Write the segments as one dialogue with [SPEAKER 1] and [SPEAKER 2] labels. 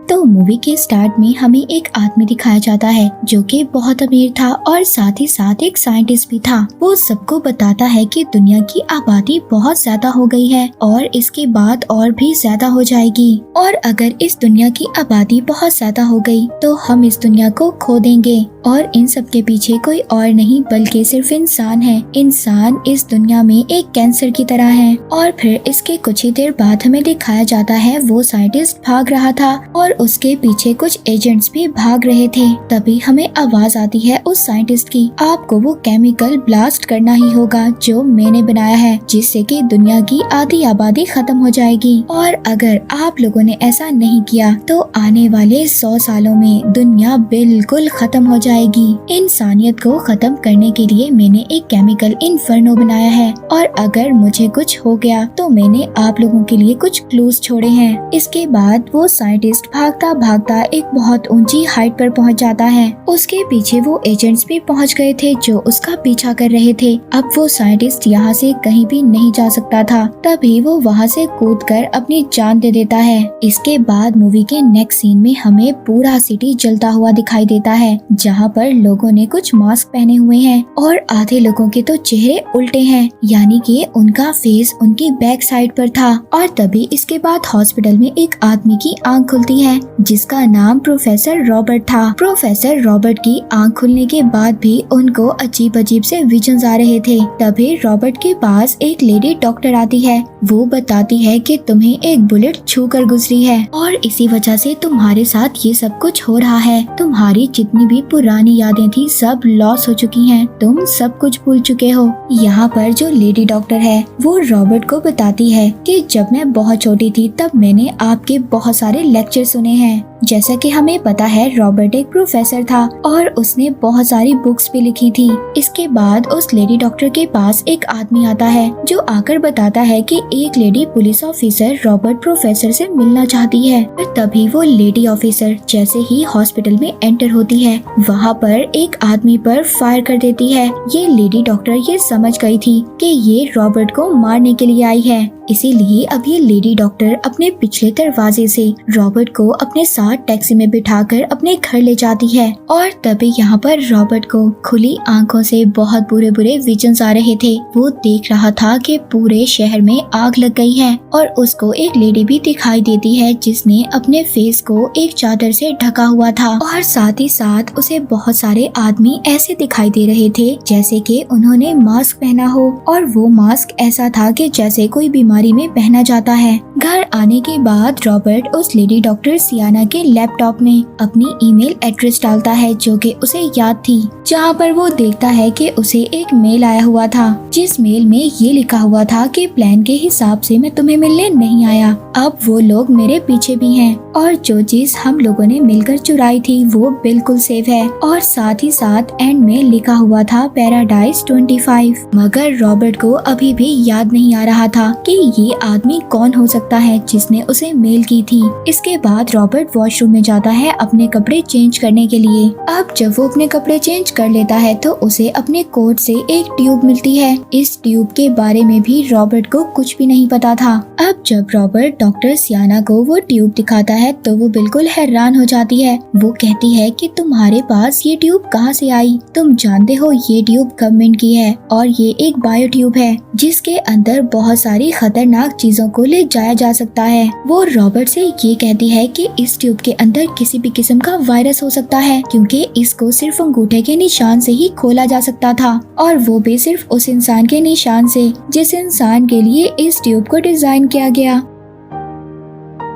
[SPEAKER 1] तो मूवी के स्टार्ट में हमें एक आदमी दिखाया जाता है जो कि बहुत अमीर था और साथ ही साथ एक साइंटिस्ट भी था। वो सबको बताता है कि दुनिया की आबादी बहुत ज्यादा हो गई है और इसके बाद और भी ज्यादा हो जाएगी, और अगर इस दुनिया की आबादी बहुत ज्यादा हो गई तो हम इस दुनिया को खो देंगे। और इन सब के पीछे कोई और नहीं बल्कि सिर्फ इंसान है। इंसान इस दुनिया में एक कैंसर की तरह है। और फिर इसके कुछ ही देर बाद हमें दिखाया जाता है वो साइंटिस्ट भाग रहा था और उसके पीछे कुछ एजेंट्स भी भाग रहे थे। तभी हमें आवाज आती है उस साइंटिस्ट की, आपको वो केमिकल ब्लास्ट करना ही होगा जो मैंने बनाया है, जिससे कि दुनिया की आधी आबादी खत्म हो जाएगी। और अगर आप लोगों ने ऐसा नहीं किया तो आने वाले 100 सालों में दुनिया बिल्कुल खत्म हो जाएगी। इंसानियत को खत्म करने के लिए मैंने एक केमिकल इन्फर्नो बनाया है, और अगर मुझे कुछ हो गया तो मैंने आप लोगों के लिए कुछ क्लूज छोड़े हैं। इसके बाद वो साइंटिस्ट भागता भागता एक बहुत ऊंची हाइट पर पहुंच जाता है। उसके पीछे वो एजेंट्स भी पहुंच गए थे जो उसका पीछा कर रहे थे। अब वो साइंटिस्ट यहाँ से कहीं भी नहीं जा सकता था, तभी वो वहाँ से कूदकर अपनी जान दे देता है। इसके बाद मूवी के नेक्स्ट सीन में हमें पूरा सिटी जलता हुआ दिखाई देता है, जहाँ पर लोगों ने कुछ मास्क पहने हुए हैं और आधे लोगों के तो चेहरे उल्टे हैं, यानी कि उनका फेस उनकी बैक साइड पर था। और तभी इसके बाद हॉस्पिटल में एक आदमी की आंख खुलती है जिसका नाम प्रोफेसर रॉबर्ट था। प्रोफेसर रॉबर्ट की आंख खुलने के बाद भी उनको अजीब अजीब से विजन्स आ रहे थे। तभी रॉबर्ट के पास एक लेडी डॉक्टर आती है। वो बताती है कि तुम्हें एक बुलेट छू कर गुजरी है और इसी वजह से तुम्हारे साथ ये सब कुछ हो रहा है। तुम्हारी जितनी भी पुरानी यादें थी सब लॉस हो चुकी हैं, तुम सब कुछ भूल चुके हो। यहाँ पर जो लेडी डॉक्टर है वो रॉबर्ट को बताती है कि जब मैं बहुत छोटी थी तब मैंने आपके बहुत सारे लेक्चर सुने हैं। जैसा कि हमें पता है रॉबर्ट एक प्रोफेसर था और उसने बहुत सारी बुक्स भी लिखी थी। इसके बाद उस लेडी डॉक्टर के पास एक आदमी आता है जो आकर बताता है कि एक lady police officer Robert professor से मिलना चाहती है। और तभी वो लेडी ऑफिसर जैसे ही हॉस्पिटल में एंटर होती है वहाँ पर एक आदमी पर फायर कर देती है। ये लेडी डॉक्टर ये समझ गई थी कि ये रॉबर्ट को मारने के लिए आई है, इसीलिए अब ये लेडी डॉक्टर अपने पिछले दरवाजे से रॉबर्ट को अपने साथ टैक्सी में बिठाकर अपने घर ले जाती है। और तभी यहाँ पर रॉबर्ट को खुली आंखों से बहुत बुरे बुरे विजन्स आ रहे थे। वो देख रहा था कि पूरे शहर में आग लग गई है और उसको एक लेडी भी दिखाई देती है जिसने अपने फेस को एक चादर से ढका हुआ था। और साथ ही साथ उसे बहुत सारे आदमी ऐसे दिखाई दे रहे थे जैसे कि उन्होंने मास्क पहना हो, और वो मास्क ऐसा था कि जैसे कोई बीमारी में पहना जाता है। घर आने के बाद रॉबर्ट उस लेडी डॉक्टर सियाना के लैपटॉप में अपनी ईमेल एड्रेस डालता है जो कि उसे याद थी, जहाँ पर वो देखता है कि उसे एक मेल आया हुआ था जिस मेल में ये लिखा हुआ था कि प्लान के हिसाब से मैं तुम्हें मिलने नहीं आया, अब वो लोग मेरे पीछे भी हैं और जो चीज हम लोगों ने मिलकर चुराई थी वो बिल्कुल सेफ है। और साथ ही साथ एंड में लिखा हुआ था पैराडाइज 25। मगर रॉबर्ट को अभी भी याद नहीं आ रहा था कि ये आदमी कौन हो सकता है जिसने उसे मेल की थी। इसके बाद रॉबर्ट वॉशरूम में जाता है अपने कपड़े चेंज करने के लिए। अब जब वो अपने कपड़े चेंज कर लेता है तो उसे अपने कोट से एक ट्यूब मिलती है। इस ट्यूब के बारे में भी रॉबर्ट को कुछ भी नहीं पता था। अब जब रॉबर्ट डॉक्टर सियाना को वो ट्यूब दिखाता है तो वो बिल्कुल हैरान हो जाती है। वो कहती है कि तुम्हारे पास ये ट्यूब कहाँ से आई? तुम जानते हो ये ट्यूब गवर्नमेंट की है और ये एक बायो ट्यूब है जिसके अंदर बहुत सारी खतरनाक चीजों को ले जाया जा सकता है। वो रॉबर्ट से ये कहती है कि इस ट्यूब के अंदर किसी भी किस्म का वायरस हो सकता है क्योंकि इसको सिर्फ अंगूठे के निशान से ही खोला जा सकता था, और वो भी सिर्फ उस इंसान के निशान से जिस इंसान के लिए इस ट्यूब को डिजाइन किया गया।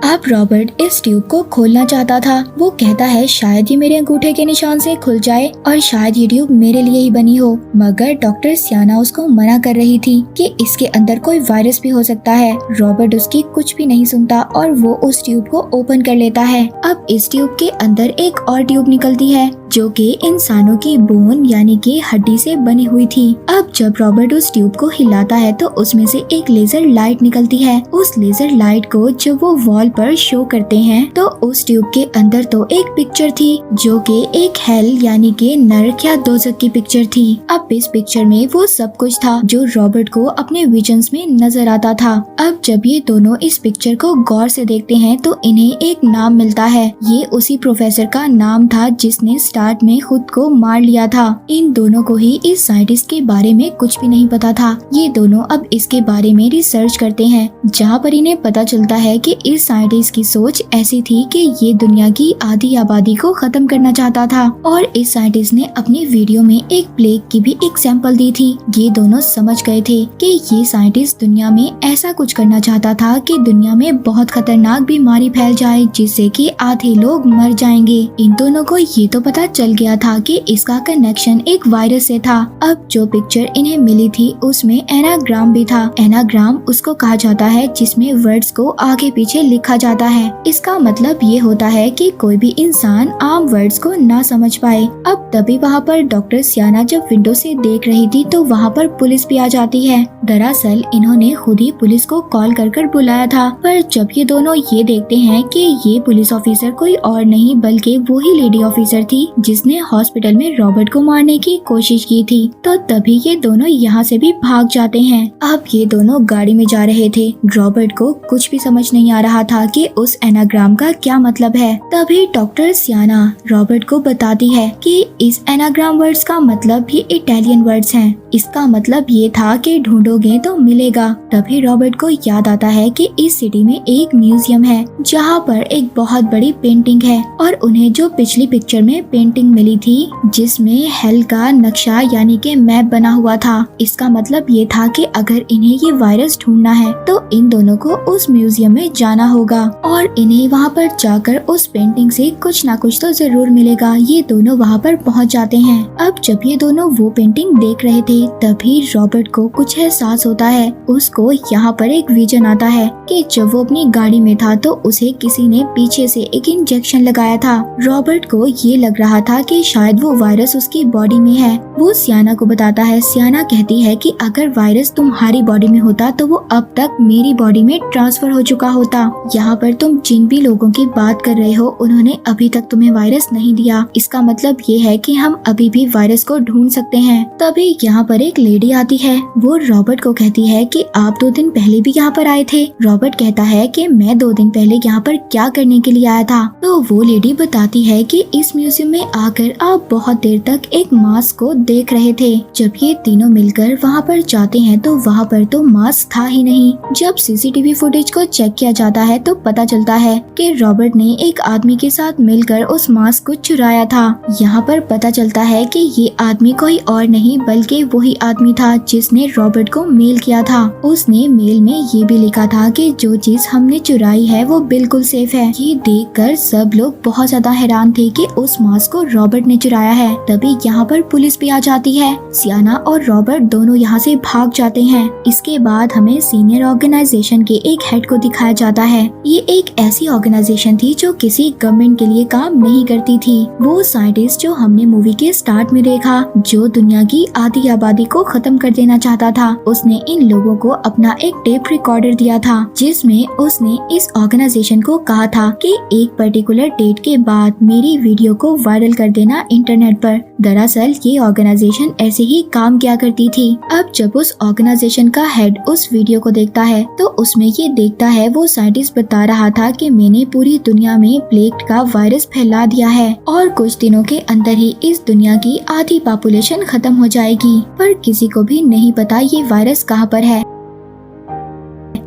[SPEAKER 1] अब रॉबर्ट इस ट्यूब को खोलना चाहता था। वो कहता है शायद ये मेरे अंगूठे के निशान से खुल जाए और शायद ये ट्यूब मेरे लिए ही बनी हो, मगर डॉक्टर सियाना उसको मना कर रही थी कि इसके अंदर कोई वायरस भी हो सकता है। रॉबर्ट उसकी कुछ भी नहीं सुनता और वो उस ट्यूब को ओपन कर लेता है। अब इस ट्यूब के अंदर एक और ट्यूब निकलती है जो कि इंसानों की बोन यानी कि हड्डी से बनी हुई थी। अब जब रॉबर्ट उस ट्यूब को हिलाता है तो उसमें से एक लेजर लाइट निकलती है। उस लेजर लाइट को जब वो वॉल पर शो करते हैं तो उस ट्यूब के अंदर तो एक पिक्चर थी जो कि एक हेल यानी कि नरक या दोजख की पिक्चर थी। अब इस पिक्चर में वो सब कुछ था जो रॉबर्ट को अपने विजन्स में नजर आता था। अब जब ये दोनों इस पिक्चर को गौर से देखते हैं तो इन्हें एक नाम मिलता है। ये उसी प्रोफेसर का नाम था जिसने स्टार्ट में खुद को मार लिया था। इन दोनों को ही इस साइंटिस्ट के बारे में कुछ भी नहीं पता था। ये दोनों अब इसके बारे में रिसर्च करते हैं, जहाँ पर इन्हें पता चलता है कि इस साइंटिस्ट की सोच ऐसी थी कि ये दुनिया की आधी आबादी को खत्म करना चाहता था और इस साइंटिस्ट ने अपनी वीडियो में एक प्लेग की भी एग्जांपल दी थी। ये दोनों समझ गए थे कि ये साइंटिस्ट दुनिया में ऐसा कुछ करना चाहता था कि दुनिया में बहुत खतरनाक बीमारी फैल जाए जिससे कि आधे लोग मर जाएंगे। इन दोनों को ये तो पता चल गया था कि इसका कनेक्शन एक वायरस से था। अब जो पिक्चर इन्हें मिली थी उसमें एनाग्राम भी था। एनाग्राम उसको कहा जाता है जिसमें वर्ड्स को आगे पीछे लिखा जाता है। इसका मतलब ये होता है कि कोई भी इंसान आम वर्ड्स को ना समझ पाए। अब तभी वहाँ पर डॉक्टर सियाना जब विंडो से देख रही थी तो वहाँ पर पुलिस भी आ जाती है। दरअसल इन्होंने खुद ही पुलिस को कॉल कर बुलाया था, पर जब ये दोनों ये देखते हैं कि ये पुलिस ऑफिसर कोई और नहीं बल्कि वही लेडी ऑफिसर थी जिसने हॉस्पिटल में रॉबर्ट को मारने की कोशिश की थी, तो तभी ये दोनों यहाँ से भी भाग जाते हैं। अब ये दोनों गाड़ी में जा रहे थे। रॉबर्ट को कुछ भी समझ नहीं आ रहा था कि उस एनाग्राम का क्या मतलब है। तभी डॉक्टर सियाना रॉबर्ट को बताती है कि इस एनाग्राम वर्ड्स का मतलब ये इटालियन वर्ड्स हैं। इसका मतलब ये था कि ढूंढोगे तो मिलेगा। तभी रॉबर्ट को याद आता है कि इस सिटी में एक म्यूजियम है जहाँ पर एक बहुत बड़ी पेंटिंग है और उन्हें जो पिछली पिक्चर में पेंटिंग मिली थी जिसमें हेल का नक्शा यानी कि मैप बना हुआ था। इसका मतलब ये था कि अगर इन्हें ये वायरस ढूंढना है तो इन दोनों को उस म्यूजियम में जाना होगा और इन्हें वहाँ पर जाकर उस पेंटिंग से कुछ ना कुछ तो जरूर मिलेगा। ये दोनों वहाँ पर पहुँच जाते हैं। अब जब ये दोनों वो पेंटिंग देख रहे थे तभी रॉबर्ट को कुछ एहसास होता है। उसको यहाँ पर एक विजन आता है कि जब वो अपनी गाड़ी में था तो उसे किसी ने पीछे से एक इंजेक्शन लगाया था। रॉबर्ट को ये लग रहा था कि शायद वो वायरस उसकी बॉडी में है। वो सियाना को बताता है। सियाना कहती है कि अगर वायरस तुम्हारी बॉडी में होता तो वो अब तक मेरी बॉडी में ट्रांसफर हो चुका होता। यहाँ पर तुम जिन भी लोगों की बात कर रहे हो उन्होंने अभी तक तुम्हें वायरस नहीं दिया। इसका मतलब ये है कि हम अभी भी वायरस को ढूंढ सकते हैं। तभी यहाँ पर एक लेडी आती है। वो रॉबर्ट को कहती है कि आप 2 दिन पहले भी यहाँ पर आए थे। रॉबर्ट कहता है कि मैं 2 दिन पहले यहाँ पर क्या करने के लिए आया था। तो वो लेडी बताती है कि इस म्यूजियम में आकर आप बहुत देर तक एक मास्क को देख रहे थे। जब ये तीनों मिलकर वहाँ पर जाते हैं तो वहाँ पर तो मास्क था ही नहीं। जब सीसीटीवी फुटेज को चेक किया जाता है तो पता चलता है कि रॉबर्ट ने एक आदमी के साथ मिलकर उस मास्क को चुराया था। यहाँ पर पता चलता है कि ये आदमी कोई और नहीं बल्कि वही आदमी था जिसने रॉबर्ट को मेल किया था। उसने मेल में ये भी लिखा था कि जो चीज हमने चुराई है वो बिल्कुल सेफ है। ये देखकर सब लोग बहुत ज्यादा हैरान थे कि उस मास्क को रॉबर्ट ने चुराया है। तभी यहाँ पर पुलिस भी आ जाती है। सियाना और रॉबर्ट दोनों यहाँ से भाग जाते हैं। इसके बाद हमें सीनियर ऑर्गेनाइजेशन के एक हेड को दिखाया जाता है। ये एक ऐसी ऑर्गेनाइजेशन थी जो किसी गवर्नमेंट के लिए काम नहीं करती थी। वो साइंटिस्ट जो हमने मूवी के स्टार्ट में देखा जो दुनिया की आधी आबादी को खत्म कर देना चाहता था, उसने इन लोगों को अपना एक टेप रिकॉर्डर दिया था जिसमें उसने इस ऑर्गेनाइजेशन को कहा था कि एक पर्टिकुलर डेट के बाद मेरी वीडियो को वायरल कर देना इंटरनेट पर। दरअसल ये ऑर्गेनाइजेशन ऐसे ही काम किया करती थी। अब जब उस ऑर्गेनाइजेशन का हेड उस वीडियो को देखता है तो उसमें ये देखता है वो साइंटिस्ट बता रहा था कि मैंने पूरी दुनिया में प्लेग का वायरस फैला दिया है और कुछ दिनों के अंदर ही इस दुनिया की आधी पॉपुलेशन खत्म हो जाएगी। पर किसी को भी नहीं पता ये वायरस कहाँ पर है।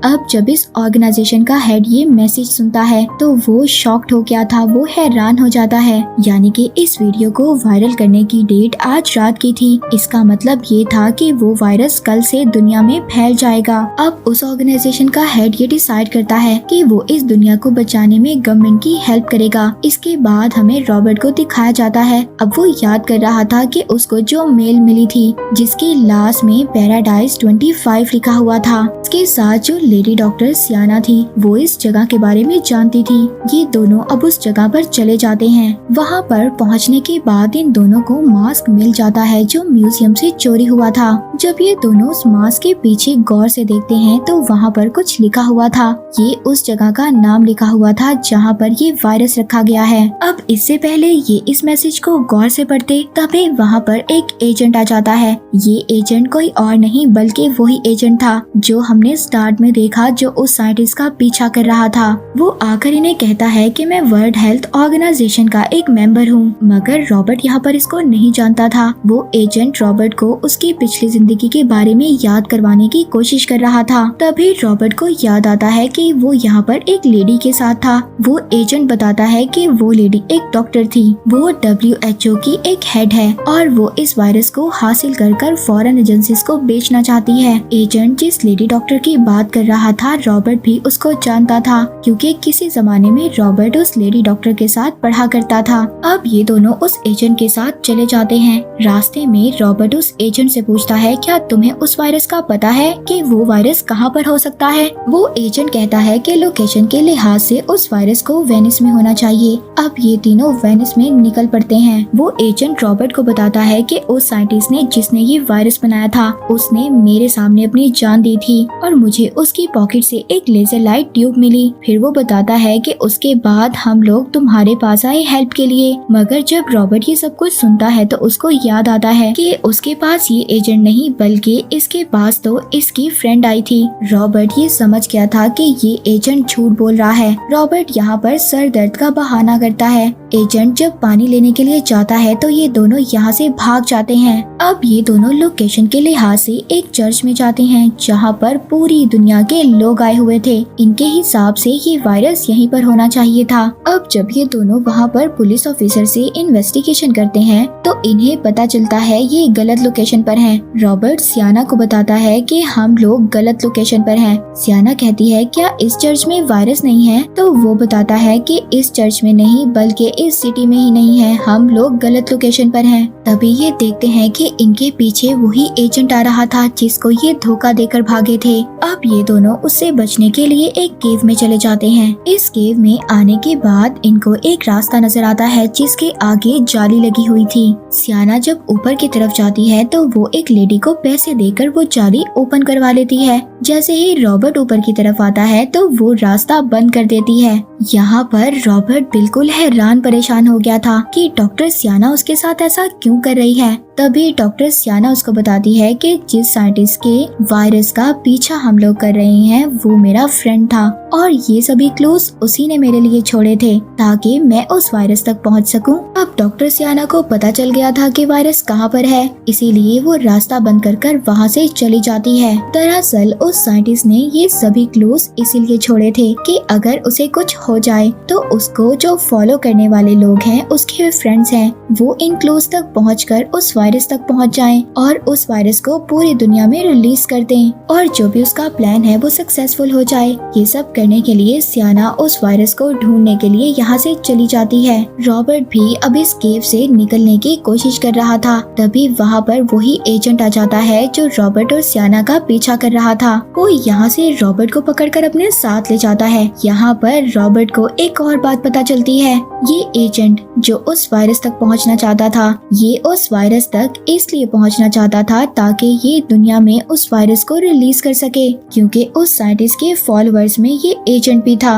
[SPEAKER 1] अब जब इस ऑर्गेनाइजेशन का हेड ये मैसेज सुनता है तो वो शॉक्ड हो गया था। वो हैरान हो जाता है। यानी कि इस वीडियो को वायरल करने की डेट आज रात की थी। इसका मतलब ये था कि वो वायरस कल से दुनिया में फैल जाएगा। अब उस ऑर्गेनाइजेशन का हेड ये डिसाइड करता है कि वो इस दुनिया को बचाने में गवर्नमेंट की हेल्प करेगा। इसके बाद हमें रॉबर्ट को दिखाया जाता है। अब वो याद कर रहा था कि उसको जो मेल मिली थी जिसकी लास्ट में पैराडाइज 25 लिखा हुआ था, इसके साथ जो लेडी डॉक्टर सियाना थी वो इस जगह के बारे में जानती थी। ये दोनों अब उस जगह पर चले जाते हैं। वहाँ पर पहुँचने के बाद इन दोनों को मास्क मिल जाता है जो म्यूजियम से चोरी हुआ था। जब ये दोनों उस मास्क के पीछे गौर से देखते हैं तो वहाँ पर कुछ लिखा हुआ था। ये उस जगह का नाम लिखा हुआ था जहाँ पर ये वायरस रखा गया है। अब इससे पहले ये इस मैसेज को गौर से पढ़ते तभी वहाँ पर एक एजेंट आ जाता है। ये एजेंट कोई और नहीं बल्कि वही एजेंट था जो हमने स्टार्ट में देखा जो उस साइंटिस्ट का पीछा कर रहा था। वो आकर इन्हें कहता है कि मैं वर्ल्ड हेल्थ ऑर्गेनाइजेशन का एक मेंबर हूँ, मगर रॉबर्ट यहाँ पर इसको नहीं जानता था। वो एजेंट रॉबर्ट को उसकी पिछली जिंदगी के बारे में याद करवाने की कोशिश कर रहा था। तभी रॉबर्ट को याद आता है कि वो यहाँ पर एक लेडी के साथ था। वो एजेंट बताता है कि वो लेडी एक डॉक्टर थी। वो WHO की एक हेड है और वो इस वायरस को हासिल कर फॉरेन एजेंसीज को बेचना चाहती है। एजेंट जिस लेडी डॉक्टर की बात कर रहा था रॉबर्ट भी उसको जानता था क्योंकि किसी जमाने में रॉबर्ट उस लेडी डॉक्टर के साथ पढ़ा करता था। अब ये दोनों उस एजेंट के साथ चले जाते हैं। रास्ते में रॉबर्ट उस एजेंट से पूछता है क्या तुम्हें उस वायरस का पता है कि वो वायरस कहाँ पर हो सकता है। वो एजेंट कहता है कि लोकेशन के लिहाज से उस वायरस को वेनिस में होना चाहिए। अब ये तीनों वेनिस में निकल पड़ते हैं। वो एजेंट रॉबर्ट को बताता है कि उस साइंटिस्ट ने जिसने ये वायरस बनाया था उसने मेरे सामने अपनी जान दी थी और मुझे उसकी पॉकेट से एक लेजर लाइट ट्यूब मिली। फिर वो बताता है कि उसके बाद हम लोग तुम्हारे पास आए हेल्प के लिए। मगर जब रॉबर्ट ये सब कुछ सुनता है तो उसको याद आता है कि उसके पास ये एजेंट नहीं बल्कि इसके पास तो इसकी फ्रेंड आई थी। रॉबर्ट ये समझ गया था कि ये एजेंट झूठ बोल रहा है। रॉबर्ट यहाँ पर सर दर्द का बहाना करता है। एजेंट जब पानी लेने के लिए जाता है तो ये दोनों यहाँ से भाग जाते हैं। अब ये दोनों लोकेशन के लिहाज से एक चर्च में जाते हैं जहाँ पर पूरी दुनिया के लोग आए हुए थे। इनके हिसाब से ये वायरस यहीं पर होना चाहिए था। अब जब ये दोनों वहाँ पर पुलिस ऑफिसर से इन्वेस्टिगेशन करते हैं तो इन्हें पता चलता है ये गलत लोकेशन पर हैं। रॉबर्ट सियाना को बताता है कि हम लोग गलत लोकेशन पर हैं। सियाना कहती है क्या इस चर्च में वायरस नहीं है? तो वो बताता है कि इस चर्च में नहीं बल्कि इस सिटी में ही नहीं है, हम लोग गलत लोकेशन पर हैं। तभी ये देखते हैं कि इनके पीछे वही एजेंट आ रहा था जिसको ये धोखा देकर भागे थे। अब ये दोनों उससे बचने के लिए एक केव में चले जाते हैं। इस केव में आने के बाद इनको एक रास्ता नजर आता है जिसके आगे जाली लगी हुई थी। सियाना जब ऊपर की तरफ जाती है तो वो एक लेडी को पैसे देकर वो जाली ओपन करवा लेती है। जैसे ही रॉबर्ट ऊपर की तरफ आता है तो वो रास्ता बंद कर देती है। यहाँ पर रॉबर्ट बिल्कुल हैरान परेशान हो गया था कि डॉक्टर सियाना उसके साथ ऐसा क्यों कर रही है। तभी डॉक्टर सियाना उसको बताती है कि जिस साइंटिस्ट के वायरस का पीछा हम लोग कर रहे हैं वो मेरा फ्रेंड था और ये सभी क्लूज उसी ने मेरे लिए छोड़े थे ताकि मैं उस वायरस तक पहुंच सकूं। अब डॉक्टर सियाना को पता चल गया था कि वायरस कहां पर है, इसीलिए वो रास्ता बंद कर वहां से चली जाती है। दरअसल उस साइंटिस्ट ने ये सभी क्लूज इसीलिए छोड़े थे कि अगर उसे कुछ हो जाए तो उसको जो फॉलो करने वाले लोग हैं उसके फ्रेंड्स हैं वो इन क्लूज तक पहुँचकर उस वायरस तक पहुंच जाएं और उस वायरस को पूरी दुनिया में रिलीज कर दें और जो भी उसका प्लान है वो सक्सेसफुल हो जाए। ये सब करने के लिए सियाना उस वायरस को ढूंढने के लिए यहाँ से चली जाती है। रॉबर्ट भी अब इस केव से निकलने की कोशिश कर रहा था। तभी वहाँ पर वही एजेंट आ जाता है जो रॉबर्ट और सियाना का पीछा कर रहा था। वो यहाँ से रॉबर्ट को पकड़कर अपने साथ ले जाता है। यहाँ पर रॉबर्ट को एक और बात पता चलती है। ये एजेंट जो उस वायरस तक पहुँचना चाहता था ये उस वायरस तक इसलिए पहुंचना चाहता था ताकि ये दुनिया में उस वायरस को रिलीज कर सके क्योंकि उस साइंटिस्ट के फॉलोअर्स में ये एजेंट भी था।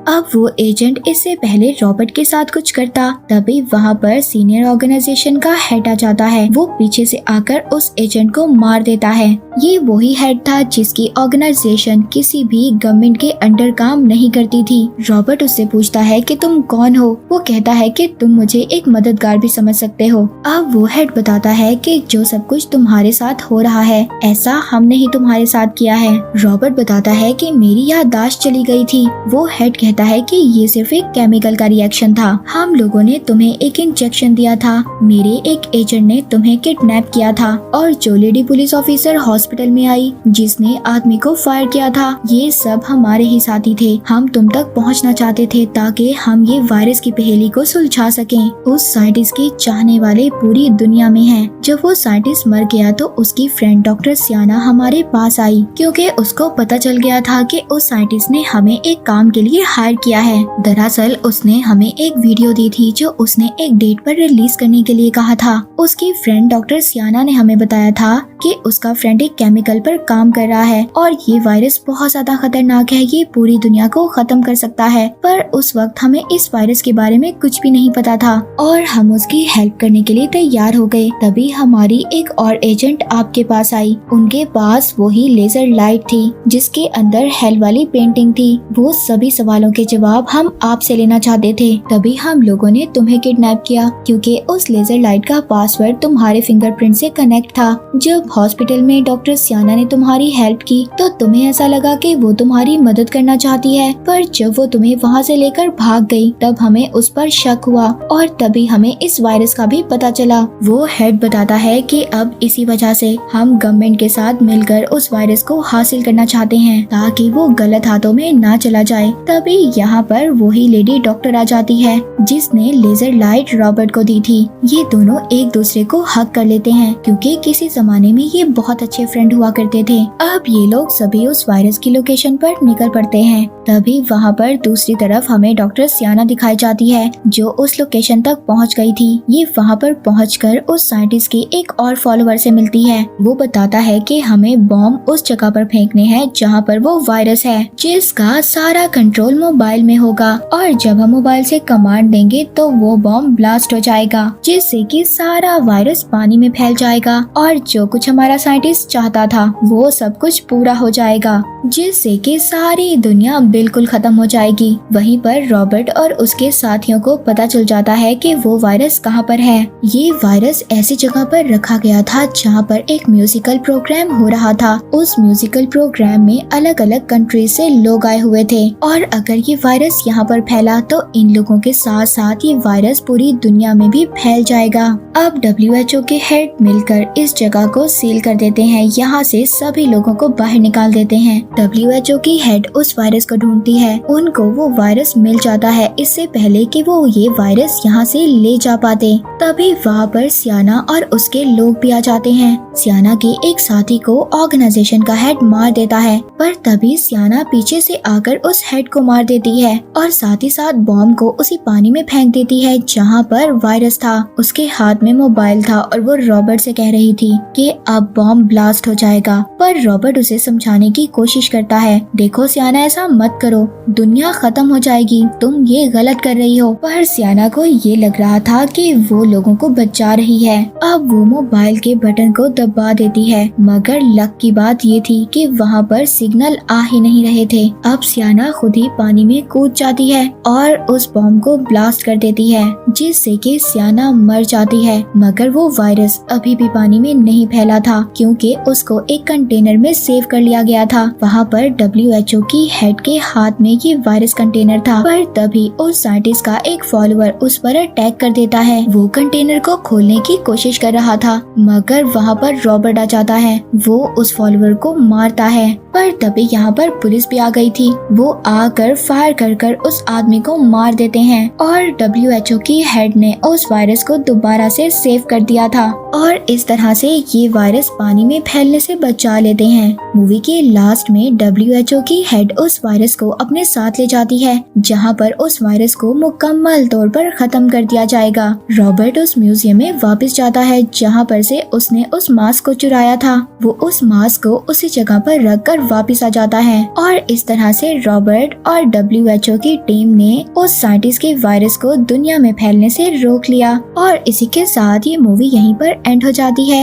[SPEAKER 1] अब वो एजेंट इससे पहले रॉबर्ट के साथ कुछ करता तभी वहाँ पर सीनियर ऑर्गेनाइजेशन का हेड आ जाता है। वो पीछे से आकर उस एजेंट को मार देता है। ये वही हेड था जिसकी ऑर्गेनाइजेशन किसी भी गवर्नमेंट के अंडर काम नहीं करती थी। रॉबर्ट उससे पूछता है कि तुम कौन हो। वो कहता है कि तुम मुझे एक मददगार भी समझ सकते हो। अब वो हेड बताता है कि जो सब कुछ तुम्हारे साथ हो रहा है ऐसा हमने ही तुम्हारे साथ किया है। रॉबर्ट बताता है कि मेरी याददाश्त चली गई थी। वो हेड कहता है कि ये सिर्फ एक केमिकल का रिएक्शन था। हम लोगों ने तुम्हें एक इंजेक्शन दिया था। मेरे एक एजेंट ने तुम्हें किडनैप किया था और जो लेडी पुलिस ऑफिसर हॉस्पिटल में आई जिसने आदमी को फायर किया था, ये सब हमारे ही साथी थे। हम तुम तक पहुंचना चाहते थे ताकि हम ये वायरस की पहेली को सुलझा सकें। उस साइंटिस्ट के चाहने वाले पूरी दुनिया में हैं। जब वो साइंटिस्ट मर गया तो उसकी फ्रेंड डॉक्टर सियाना हमारे पास आई क्योंकि उसको पता चल गया था कि उस साइंटिस्ट ने हमें एक काम के लिए हायर किया है। दरअसल उसने हमें एक वीडियो दी थी जो उसने एक डेट पर रिलीज करने के लिए कहा था। उसकी फ्रेंड डॉक्टर सियाना ने हमें बताया था कि उसका फ्रेंड एक केमिकल पर काम कर रहा है और ये वायरस बहुत ज्यादा खतरनाक है, ये पूरी दुनिया को खत्म कर सकता है। पर उस वक्त हमें इस वायरस के बारे में कुछ भी नहीं पता था और हम उसकी हेल्प करने के लिए तैयार हो गए। तभी हमारी एक और एजेंट आपके पास आई। उनके पास वही लेजर लाइट थी जिसके अंदर हेल वाली पेंटिंग थी। वो सभी सवालों के जवाब हम आपसे लेना चाहते थे। तभी हम लोगों ने तुम्हें किडनैप किया क्योंकि उस लेजर लाइट का पासवर्ड तुम्हारे फिंगरप्रिंट से कनेक्ट था। जब हॉस्पिटल में डॉक्टर सियाना ने तुम्हारी हेल्प की तो तुम्हें ऐसा लगा कि वो तुम्हारी मदद करना चाहती है, पर जब वो तुम्हें वहाँ से लेकर भाग गई तब हमें उस पर शक हुआ और तभी हमें इस वायरस का भी पता चला। वो हेड बताता है कि अब इसी वजह से हम गवर्नमेंट के साथ मिलकर उस वायरस को हासिल करना चाहते हैं ताकि वो गलत हाथों में ना चला जाए। तभी यहाँ पर वही लेडी डॉक्टर आ जाती है जिसने लेजर लाइट रॉबर्ट को दी थी। ये दोनों एक दूसरे को हक कर लेते हैं क्योंकि किसी जमाने में ये बहुत अच्छे फ्रेंड हुआ करते थे। अब ये लोग सभी उस वायरस की लोकेशन पर निकल पड़ते हैं। तभी वहाँ पर दूसरी तरफ हमें डॉक्टर सियाना दिखाई जाती है जो उस लोकेशन तक पहुँच गई थी। ये वहाँ पर पहुँचकर उस साइंटिस्ट के एक और फॉलोवर से मिलती है। वो बताता है कि हमें बॉम्ब उस जगह पर फेंकने हैं जहाँ पर वो वायरस है, जिसका सारा कंट्रोल मोबाइल में होगा और जब हम मोबाइल से कमांड देंगे तो वो बॉम्ब ब्लास्ट हो जाएगा जिससे कि सारा वायरस पानी में फैल जाएगा और जो कुछ हमारा साइंटिस्ट चाहता था वो सब कुछ पूरा हो जाएगा जिससे कि सारी दुनिया बिल्कुल खत्म हो जाएगी। वहीं पर रॉबर्ट और उसके साथियों को पता चल जाता है कि वो वायरस कहाँ पर है। ये वायरस ऐसी जगह पर रखा गया था जहाँ पर एक म्यूजिकल प्रोग्राम हो रहा था। उस म्यूजिकल प्रोग्राम में अलग अलग कंट्री से लोग आए हुए थे और अगर ये वायरस यहाँ पर फैला तो इन लोगों के साथ साथ ये वायरस पूरी दुनिया में भी फैल जाएगा। अब WHO के हेड मिलकर इस जगह को सील कर देते हैं, यहाँ से सभी लोगों को बाहर निकाल देते हैं। WHO की हेड उस वायरस को ढूंढती है। उनको वो वायरस मिल जाता है इससे पहले कि वो ये वायरस यहाँ से ले जा पाते। तभी वहाँ पर सियाना और उसके लोग भी आ जाते हैं। सियाना के एक साथी को ऑर्गेनाइजेशन का हेड मार देता है, पर तभी सियाना पीछे से आकर उस हेड को मार देती है और साथ ही साथ बॉम्ब को उसी पानी में फेंक देती है जहाँ पर वायरस था। उसके हाथ में मोबाइल था और वो रॉबर्ट से कह रही थी कि अब बॉम्ब ब्लास्ट हो जाएगा, पर रॉबर्ट उसे समझाने की कोशिश करता है, देखो सियाना ऐसा मत करो, दुनिया खत्म हो जाएगी, तुम ये गलत कर रही हो। पर सियाना को ये लग रहा था कि वो लोगों को बचा रही है। अब वो मोबाइल के बटन को दबा देती है, मगर लक की बात ये थी कि वहाँ पर सिग्नल आ ही नहीं रहे थे। अब सियाना खुद ही पानी में कूद जाती है और उस बॉम्ब को ब्लास्ट कर देती है जिससे कि सियाना मर जाती है। मगर वो वायरस अभी भी पानी में नहीं फैला था क्योंकि उसको एक कंटेनर में सेव कर लिया गया था। वहाँ पर WHO की हेड के हाथ में ये वायरस कंटेनर था, पर तभी उस साइंटिस्ट का एक फॉलोअर उस पर अटैक कर देता है। वो कंटेनर को खोलने की कोशिश कर रहा था मगर वहाँ पर रॉबर्ट आ जाता है। वो उस फॉलोअर को मारता है, पर तभी यहाँ पर पुलिस भी आ गई थी। वो आकर फायर कर उस आदमी को मार देते हैं और WHO की हेड ने उस वायरस को दोबारा से सेव कर दिया था और इस तरह से ये वायरस पानी में फैलने से बचा लेते हैं। मूवी के लास्ट में WHO की हेड उस वायरस को अपने साथ ले जाती है जहाँ पर उस वायरस को मुकम्मल तौर पर खत्म कर दिया जाएगा। रॉबर्ट उस म्यूजियम में वापस जाता है जहाँ पर से उसने उस मास्क को चुराया था। वो उस मास्क को उसी जगह पर रख कर वापस आ जाता है और इस तरह से रॉबर्ट और WHO की टीम ने उस साइंटिस्ट के वायरस को दुनिया में फैलने से रोक लिया। और इसी के साथ ये मूवी यहीं पर एंड हो जाती है।